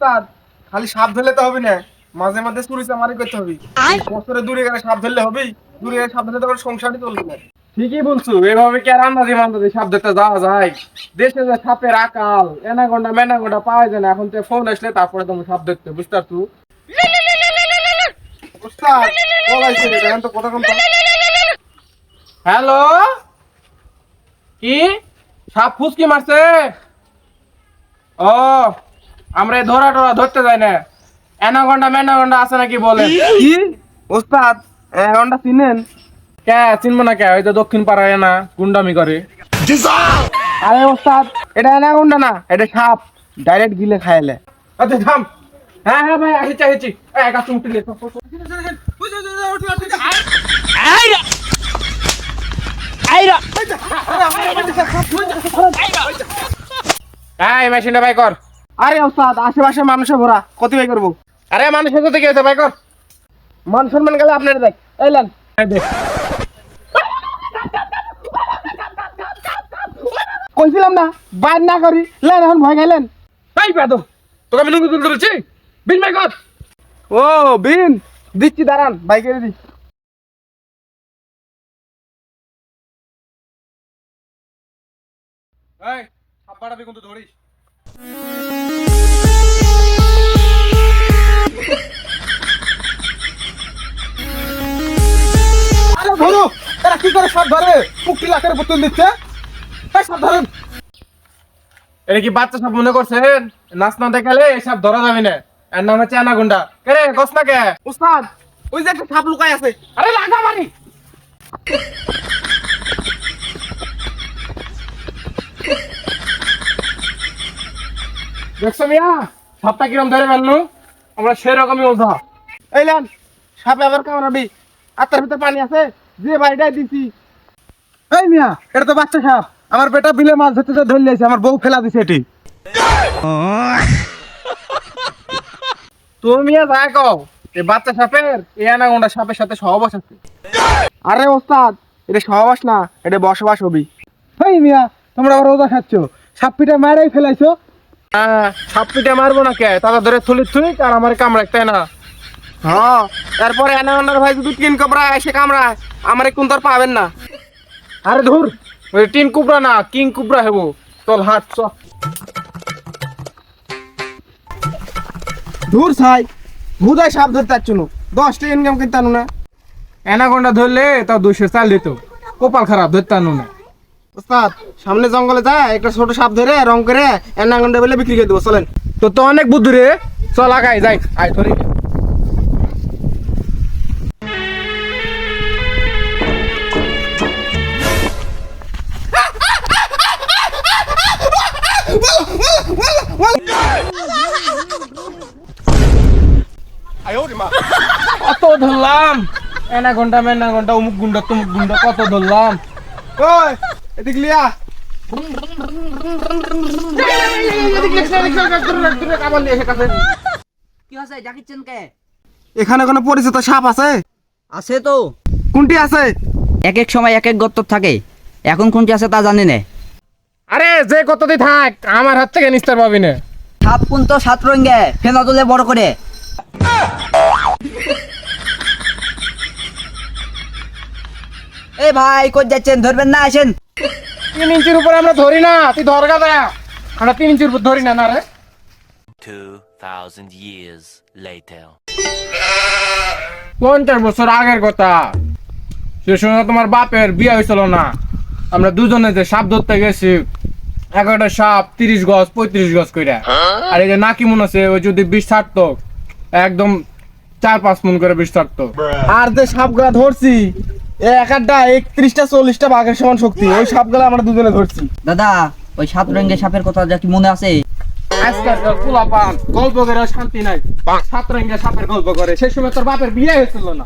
ওস্তাদ খালি সাপ ধরলে তো হবে না, মাঝে মাঝে চুরি চামারি করতে হবে। বছরে দূরে গেলে সাপ ধরলে হবেই, দূরে গেলে সাপ ধরলে তো সংসারই চলবে না। ঠিকই বলছো, এভাবে কি আর আন্দাজি মান্দাজি সাপ ধরতে যাওয়া যায়? দেশে যে সাপের আকাল, এনাগোন্ডা মেনাগোন্ডা পাওয়া যায় না, এখন তো ফোন আসলে তারপরে তুমি সাপ ধরতে, বুঝতে পারছো? ওস্তাদ কল আইছে রে, দেখেন তো কথা কম তো। হ্যালো, কি সাপ ফুসকি মারছে? ও, আমরা এই ধরা টরা ধরতে যাই না, অ্যানাকোন্ডা ম্যানাকোন্ডা আছে নাকি বলেন। কি ওস্তাদ, অ্যানাকোন্ডা চিনেন? কে চিনবো না কে, ওই যে দক্ষিণ পাড়ায় না গুন্ডামি করে। আরে ওস্তাদ, এটা অ্যানাকোন্ডা না, এটা সাপ, ডাইরেক্ট গিলে খাইলে। আচ্ছা থাম। হ্যাঁ হ্যাঁ ভাই, আসিছি আসিছি। এই গাছ উঠে লে। এই মেশিনটা বাই কর। আরে ওস্তাদ, আশেপাশে মানুষে ভরা, কত বাই করবো? আরে মানুষের সাথে কি হয়েছে, বাই কর। মান সম্মান গেলে আপনার দেখ, এলেন কইছিলাম না বাইর না করি, লেন এখন ভয় খাইলেন। তাই বেদম, তোকে আমি লুঙ্গি তুলতে বলছি, বিন বাই কর। ও বিন দিচ্ছি, দাঁড়ান বাইকে দি। এই সাপ বাড়াবি কিন্তু ধরিস। আরে ধরো, এরা কি করে সাপ ধরে? পুকটি লাখের বোতল দিচ্ছে, এই সাপ ধরেন। এটা কি বাচ্চা সাপ মনে করছেন? নাচ না দেখালে এই সাপ ধরা যাবে না। এর নাম হচ্ছে অ্যানাকোন্ডা। কে রে, কস না কে? উস্তাদ, ওই যে একটা সাপ লুকাই আছে। আরে লাগা মারি। দেখছো মিয়া, সাপটা কিরম ধরে ফেললো? আমরা সেরকমই ওঝা। এই লেন, সাপে আবার কামড়াবি, আর তার ভিতরে পানি আছে, যে বাড়িটাই দিছি। এই মিয়া, এটা তো বাচ্চা সাপ, আমার বেটা বিলে মাছ ধরতে ধরে লিয়েছে, আমার বউ ফেলা দিছে এটি। তুমি মিয়া যা কও, এই বাচ্চা সাপের এই অ্যানাকোন্ডা সাপের সাথে সহবাস আছে। আরে ওস্তাদ, এটা সহবাস না, এটা বসবাস হবি। এই মিয়া, তোমরা আবার রোজা খাচ্ছ, সাপ পিঠে মারাই ফেলাইছো। হ্যাঁ, সাপ পিঠে মারবো না কে, তারা ধরে থুলি থুই আর আমার কামড়ায়, তাই না? হ্যাঁ, তারপরে অ্যানাকোন্ডার ভাই যদি টিন কোবরা এসে কামড়ায়, আমার কোন তোর পাবেন না। আরে ধুর, ওই টিন কুবরা না, কিং কুবরা হবো। চল হাট চ। ধুর ছাই, ভুদাই সাপ ধরতে চাচ্ছ না, 10টা ইনকাম করতে আনো না। অ্যানাকোন্ডা ধরলে তাও 200 চাল দিত, কপাল খারাপ, ধরতে আনো না। ওস্তাদ, সামনে জঙ্গলে যায় একটা ছোট সাপ ধরে রং করে অ্যানাকোন্ডা বলে বিক্রি করে দেবো, চলেন। তো তো অনেক বুদ্ধি রে, চল আগাই যাই, আয় ধরি। কত ধরলাম, অ্যানাকোন্ডা ম্যানাকোন্ডা, অমুক গুন্ডা তমুক গুন্ডা, কত ধরলাম। ওই এদিক লিয়া, কি হচ্ছে ডাকিচ্ছেন কে? এখানে কোনো পরিচিত সাপ আছে? আছে তো, কোনটি আছে? এক এক সময় এক এক গর্ত থাকে, এখন কোনটি আছে তা জানি না। আরে যে কতদি থাক, আমার হাত থেকে নিস্তার পাবি না। সাপ কোন তো 7 রঙে, ফেনা তুলে বড় করে। এ ভাই কই যাচ্ছেন, ধরবেন না, আসেন। 3 ইঞ্চির উপর আমরা ধরি না, তুই ধরগা দেয়া, আমরা 3 ইঞ্চির উপর ধরি না। না রে, 2000 years later. 50 বছর আগের কথা, সে সময় তোমার বাপের বিয়ে হয়েছিল না, আমরা দুজনে যে সাপ ধরতে গেছি, একটা সাপ 30 গজ 35 গজ কইরা, আর এই যে নাকি মনে আছে, ওই যদি বিষ ছাড়তো একদম 4-5 মন করে বিষ ছাড়তো। আর যে সাপগুলা ধরছি, এক একটা 31টা 40টা বাঘের সমান শক্তি, ওই সাপগুলা আমরা দুজনে ধরছি। দাদা, ওই 7 রঙের সাপের কথা যা কি মনে আছে? আজকাল পোলাপান গল্প করে শান্তি নাই, 7 রঙের সাপের গল্প করে, সেই সময় তোর বাপের বিয়ে হয়েছিল না।